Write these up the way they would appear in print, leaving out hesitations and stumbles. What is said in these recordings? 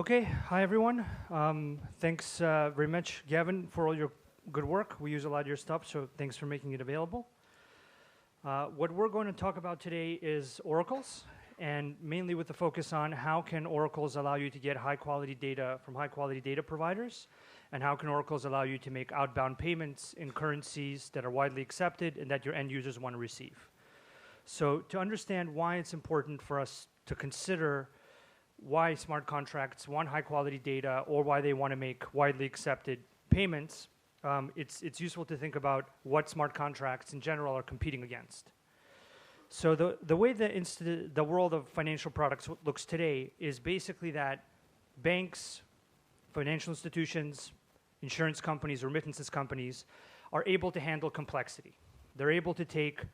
Okay, hi everyone. Thanks very much, Gavin, for all your good work. We use a lot of your stuff, so thanks for making it available. What we're going to talk about today is oracles, and mainly with the focus on how can oracles allow you to get high-quality data from high-quality data providers, and how can oracles allow you to make outbound payments in currencies that are widely accepted and that your end users want to receive. So to understand why it's important for us to consider why smart contracts want high-quality data or why they want to make widely accepted payments, it's useful to think about what smart contracts in general are competing against. So the way the world of financial products looks today is basically that banks, financial institutions, insurance companies, remittances companies are able to handle complexity. They're able to take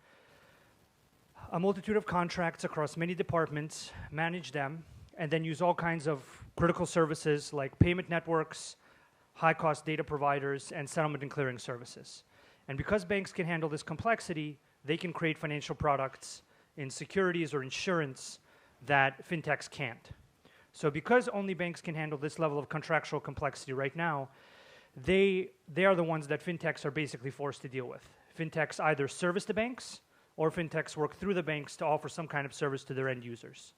a multitude of contracts across many departments, manage them, and then use all kinds of critical services like payment networks, high-cost data providers, and settlement and clearing services. And because banks can handle this complexity, they can create financial products in securities or insurance that fintechs can't. So because only banks can handle this level of contractual complexity right now, they are the ones that fintechs are basically forced to deal with. Fintechs either service the banks, or fintechs work through the banks to offer some kind of service to their end users.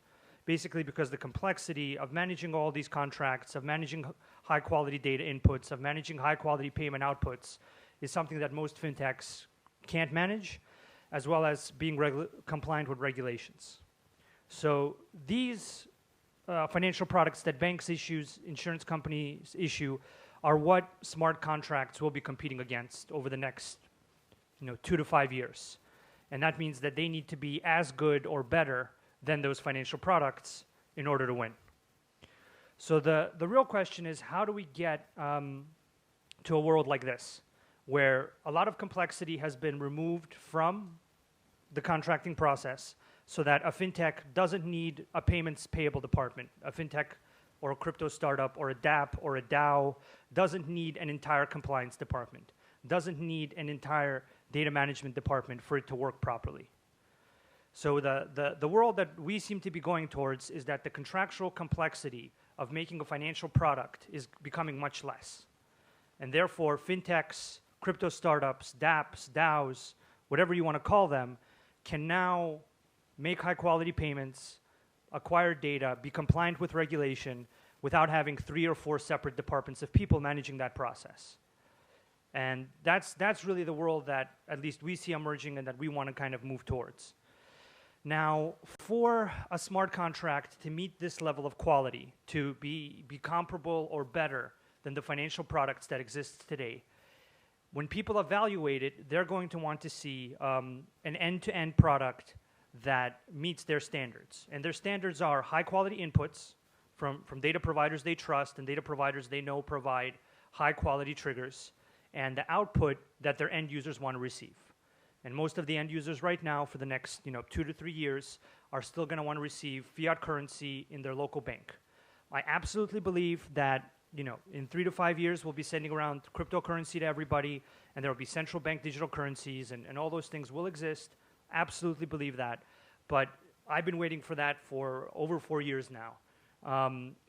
Basically because the complexity of managing all these contracts, of managing high-quality data inputs, of managing high-quality payment outputs is something that most fintechs can't manage, as well as being compliant with regulations. So these financial products that banks issue, insurance companies issue, are what smart contracts will be competing against over the next 2 to 5 years. And that means that they need to be as good or better than those financial products in order to win. So the real question is, how do we get to a world like this, where a lot of complexity has been removed from the contracting process so that a fintech doesn't need a payments payable department. A fintech or a crypto startup or a DApp or a DAO doesn't need an entire compliance department, doesn't need an entire data management department for it to work properly. So the world that we seem to be going towards is that the contractual complexity of making a financial product is becoming much less. And therefore, fintechs, crypto startups, dApps, DAOs, whatever you want to call them, can now make high-quality payments, acquire data, be compliant with regulation without having 3 or 4 separate departments of people managing that process. And that's really the world that at least we see emerging and that we want to kind of move towards. Now, for a smart contract to meet this level of quality, to be comparable or better than the financial products that exist today, when people evaluate it, they're going to want to see an end-to-end product that meets their standards. And their standards are high-quality inputs from data providers they trust and data providers they know provide high-quality triggers, and the output that their end users want to receive. And most of the end users right now for the next 2 to 3 years are still going to want to receive fiat currency in their local bank. I absolutely believe that in 3 to 5 years we'll be sending around cryptocurrency to everybody, and there will be central bank digital currencies, and all those things will exist. Absolutely believe that. But I've been waiting for that for over 4 years now.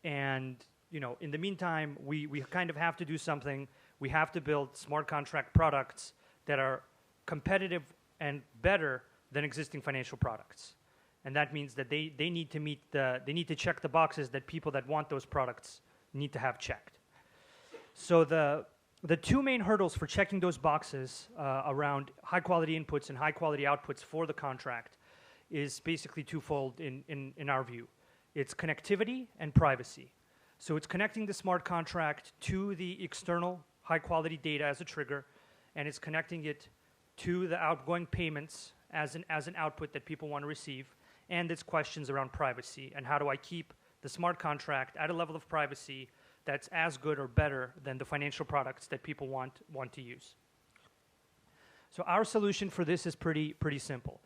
In the meantime, we kind of have to do something. We have to build smart contract products that are competitive and better than existing financial products. And that means that they need to check the boxes that people that want those products need to have checked. So the 2 main hurdles for checking those boxes around high quality inputs and high quality outputs for the contract is basically twofold in our view. It's connectivity and privacy. So it's connecting the smart contract to the external high quality data as a trigger, and it's connecting it to the outgoing payments as an output that people want to receive, and its questions around privacy and how do I keep the smart contract at a level of privacy that's as good or better than the financial products that people want to use. So our solution for this is pretty simple.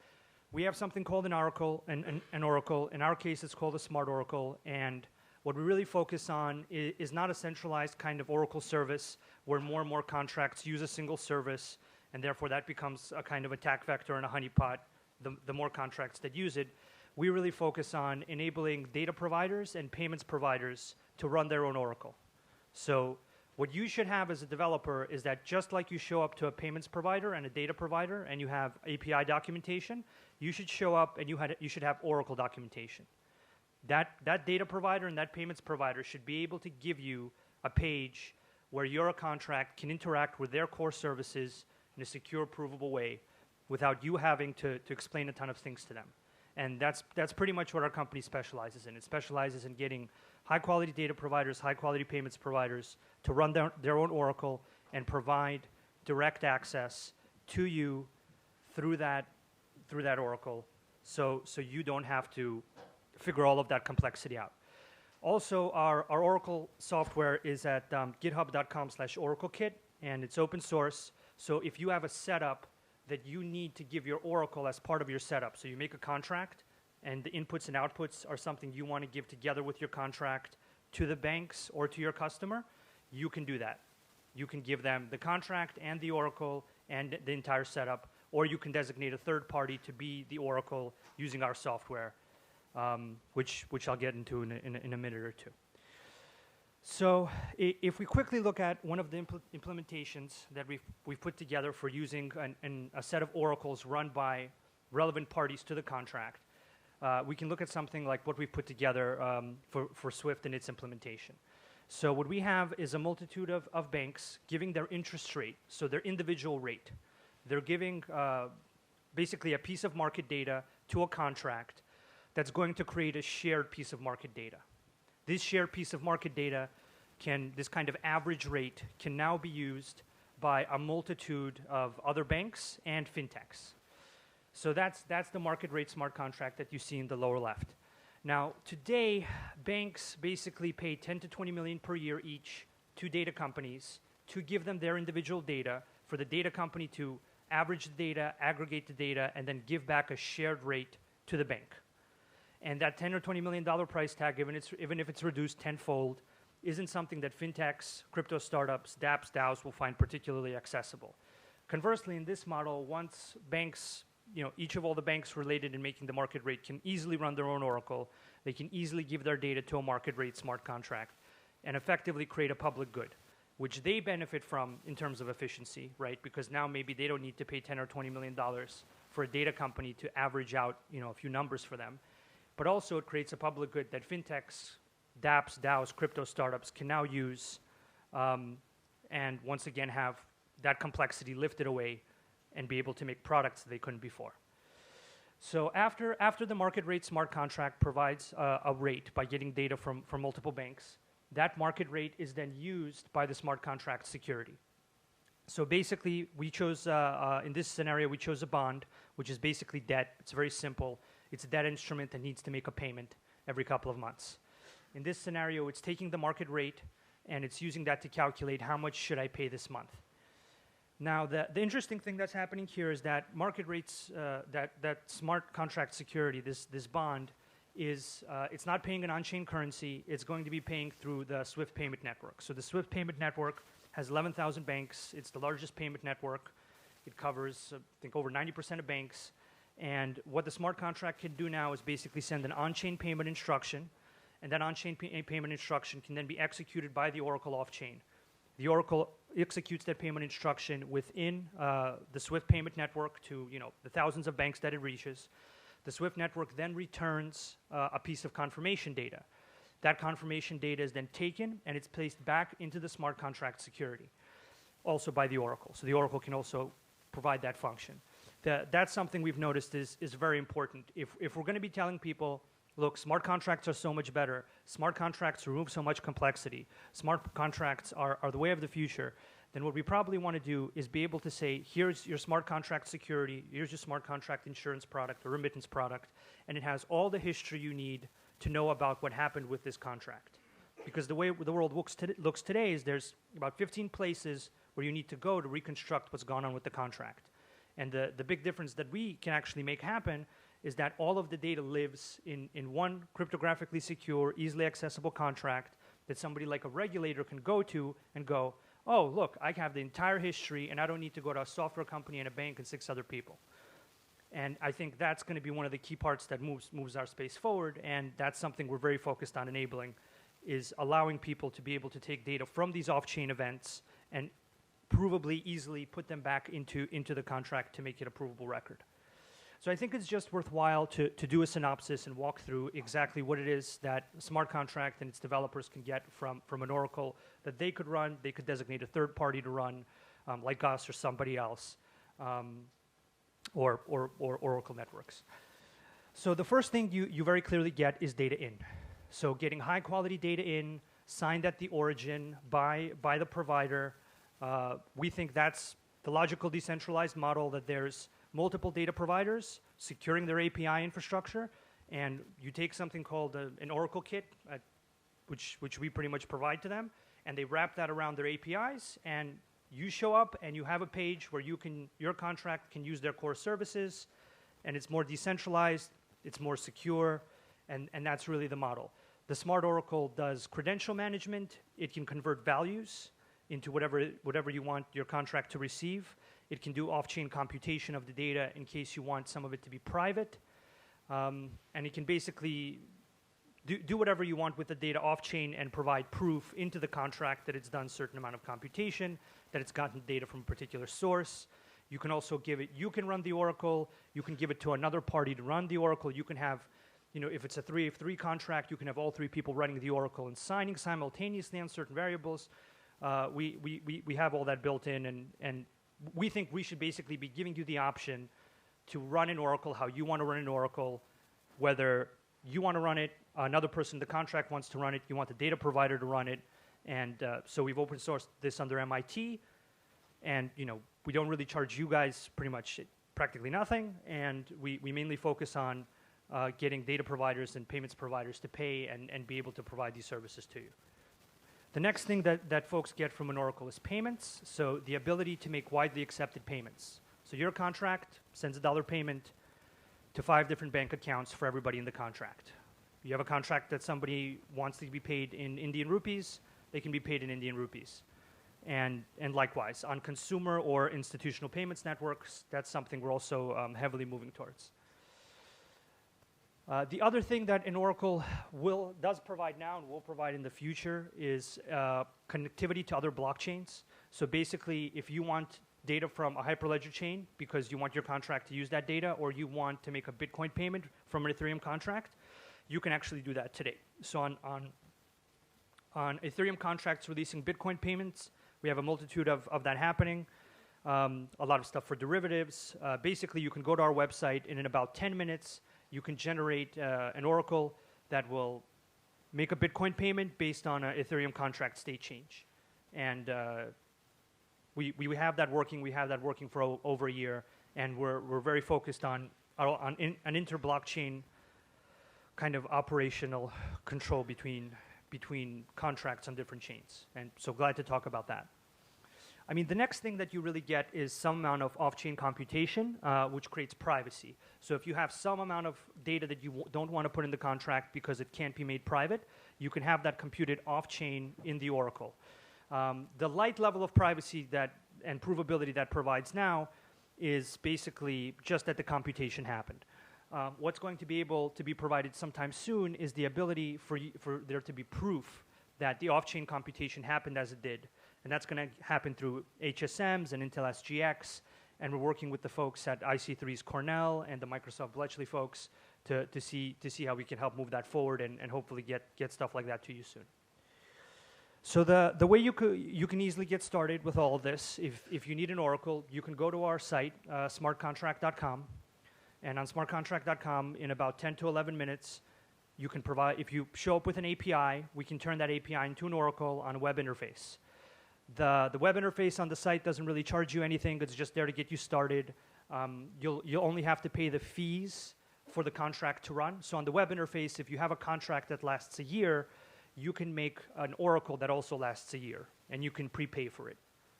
We have something called an oracle. In our case, it's called a smart oracle, and what we really focus on is not a centralized kind of oracle service where more and more contracts use a single service, and therefore that becomes a kind of attack vector and a honeypot, the more contracts that use it. we really focus on enabling data providers and payments providers to run their own Oracle. So what you should have as a developer is that just like you show up to a payments provider and a data provider and you have API documentation, you should show up and you should have Oracle documentation. That data provider and that payments provider should be able to give you a page where your contract can interact with their core services in a secure, provable way without you having to explain a ton of things to them. And that's pretty much what our company specializes in. It specializes in getting high-quality data providers, high-quality payments providers to run their own Oracle and provide direct access to you through that Oracle, so you don't have to figure all of that complexity out. Also, our Oracle software is at github.com/OracleKit, and it's open source. So if you have a setup that you need to give your Oracle as part of your setup, so you make a contract, and the inputs and outputs are something you want to give together with your contract to the banks or to your customer, you can do that. You can give them the contract and the Oracle and the entire setup, or you can designate a third party to be the Oracle using our software, which I'll get into in a minute or two. So if we quickly look at one of the implementations that we've put together for using a set of oracles run by relevant parties to the contract, we can look at something like what we've put together for Swift and its implementation. So what we have is a multitude of banks giving their interest rate, so their individual rate. They're giving basically a piece of market data to a contract that's going to create a shared piece of market data. This shared piece of market data this kind of average rate can now be used by a multitude of other banks and fintechs. So that's the market rate smart contract that you see in the lower left. Now, today, banks basically pay 10 to 20 million per year each to data companies to give them their individual data, for the data company to average the data, aggregate the data, and then give back a shared rate to the bank. And that $10 or $20 million price tag, even if it's reduced tenfold, isn't something that fintechs, crypto startups, dApps, DAOs will find particularly accessible. Conversely, in this model, once banks, each of all the banks related in making the market rate can easily run their own Oracle, they can easily give their data to a market rate smart contract and effectively create a public good, which they benefit from in terms of efficiency, right? Because now maybe they don't need to pay $10 or $20 million for a data company to average out, a few numbers for them. But also it creates a public good that fintechs, dApps, DAOs, crypto startups can now use and once again have that complexity lifted away and be able to make products they couldn't before. So after the market rate smart contract provides a rate by getting data from multiple banks, that market rate is then used by the smart contract security. So basically we chose, in this scenario, we chose a bond, which is basically debt. It's very simple. It's a debt instrument that needs to make a payment every couple of months. In this scenario, it's taking the market rate and it's using that to calculate how much should I pay this month. Now, the interesting thing that's happening here is that market rates, that smart contract security, this bond, is it's not paying an on-chain currency. It's going to be paying through the Swift payment network. So the Swift payment network has 11,000 banks. It's the largest payment network. It covers, I think, over 90% of banks. And what the smart contract can do now is basically send an on-chain payment instruction, and that on-chain payment instruction can then be executed by the Oracle off-chain. The Oracle executes that payment instruction within the Swift payment network to the thousands of banks that it reaches. The Swift network then returns a piece of confirmation data. That confirmation data is then taken and it's placed back into the smart contract security, also by the Oracle. So the Oracle can also provide that function. That's something we've noticed is very important. If we're going to be telling people, look, smart contracts are so much better, smart contracts remove so much complexity, smart contracts are the way of the future, then what we probably want to do is be able to say, here's your smart contract security, here's your smart contract insurance product or remittance product, and it has all the history you need to know about what happened with this contract. Because the way the world looks today is there's about 15 places where you need to go to reconstruct what's gone on with the contract. And the big difference that we can actually make happen is that all of the data lives in one cryptographically secure, easily accessible contract that somebody like a regulator can go to and go, oh, look, I have the entire history and I don't need to go to a software company and a bank and 6 other people. And I think that's going to be one of the key parts that moves our space forward, and that's something we're very focused on enabling, is allowing people to be able to take data from these off-chain events and provably easily put them back into the contract to make it a provable record. So I think it's just worthwhile to do a synopsis and walk through exactly what it is that smart contract and its developers can get from an Oracle that they could run. They could designate a third party to run, like us or somebody else. Or Oracle networks. So the first thing you very clearly get is data in. So getting high quality data in, signed at the origin by the provider. We think that's the logical decentralized model, that there's multiple data providers securing their API infrastructure, and you take something called an Oracle kit, which we pretty much provide to them, and they wrap that around their APIs, and you show up and you have a page where your contract can use their core services, and it's more decentralized, it's more secure, and that's really the model. The Smart Oracle does credential management. It can convert values into whatever you want your contract to receive. It can do off-chain computation of the data in case you want some of it to be private. And it can basically do whatever you want with the data off-chain and provide proof into the contract that it's done a certain amount of computation, that it's gotten data from a particular source. You can also you can run the Oracle, you can give it to another party to run the Oracle. You can have, if it's a 3-of-3 contract, you can have all 3 people running the Oracle and signing simultaneously on certain variables. We have all that built in, and we think we should basically be giving you the option to run an Oracle how you want to run an Oracle, whether you want to run it, another person in the contract wants to run it, you want the data provider to run it. And so we've open sourced this under MIT, and we don't really charge you guys practically nothing, and we mainly focus on getting data providers and payments providers to pay and be able to provide these services to you. The next thing that folks get from an Oracle is payments, so the ability to make widely accepted payments. So your contract sends a dollar payment to 5 different bank accounts for everybody in the contract. You have a contract that somebody wants to be paid in Indian rupees, they can be paid in Indian rupees. And likewise, on consumer or institutional payments networks, that's something we're also heavily moving towards. The other thing that an Oracle does provide now and will provide in the future is connectivity to other blockchains. So basically, if you want data from a Hyperledger chain because you want your contract to use that data, or you want to make a Bitcoin payment from an Ethereum contract, you can actually do that today. So on Ethereum contracts releasing Bitcoin payments, we have a multitude of that happening. A lot of stuff for derivatives. Basically, you can go to our website, and in about 10 minutes, you can generate an Oracle that will make a Bitcoin payment based on an Ethereum contract state change. And we have that working. We have that working for over a year, and we're very focused on an inter-blockchain kind of operational control between contracts on different chains. And so glad to talk about that. I mean, the next thing that you really get is some amount of off-chain computation, which creates privacy. So if you have some amount of data that you don't want to put in the contract because it can't be made private, you can have that computed off-chain in the Oracle. The light level of privacy and provability that provides now is basically just that the computation happened. What's going to be able to be provided sometime soon is the ability for there to be proof that the off-chain computation happened as it did. And that's going to happen through HSMs and Intel SGX. And we're working with the folks at IC3's Cornell and the Microsoft Bletchley folks to see how we can help move that forward and hopefully get stuff like that to you soon. So the way you can easily get started with all of this, if you need an Oracle, you can go to our site, SmartContract.com. And on SmartContract.com, in about 10 to 11 minutes, you can provide, if you show up with an API, we can turn that API into an Oracle on a web interface. The web interface on the site doesn't really charge you anything. It's just there to get you started. You'll only have to pay the fees for the contract to run. So on the web interface, if you have a contract that lasts a year, you can make an Oracle that also lasts a year, and you can prepay for it.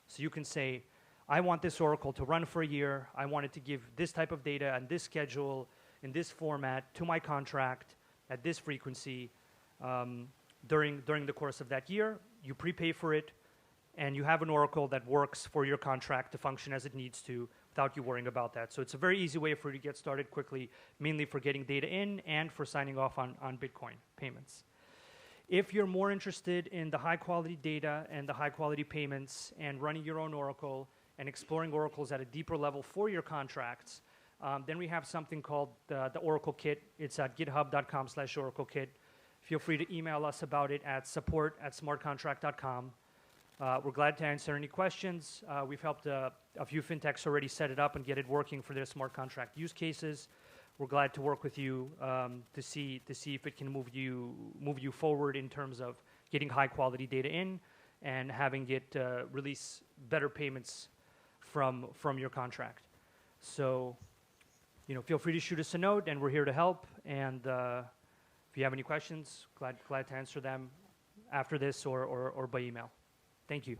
So you can say, I want this Oracle to run for a year. I want it to give this type of data and this schedule in this format to my contract at this frequency during the course of that year. You prepay for it, and you have an Oracle that works for your contract to function as it needs to without you worrying about that. So it's a very easy way for you to get started quickly, mainly for getting data in and for signing off on Bitcoin payments. If you're more interested in the high quality data and the high quality payments and running your own Oracle and exploring oracles at a deeper level for your contracts, then we have something called the Oracle Kit. It's at github.com/Oracle Kit. Feel free to email us about it at support@smartcontract.com. We're glad to answer any questions. We've helped a few fintechs already set it up and get it working for their smart contract use cases. We're glad to work with you to see if it can move you forward in terms of getting high quality data in and having it release better payments from your contract. So, feel free to shoot us a note, and we're here to help. And if you have any questions, glad to answer them after this or by email. Thank you.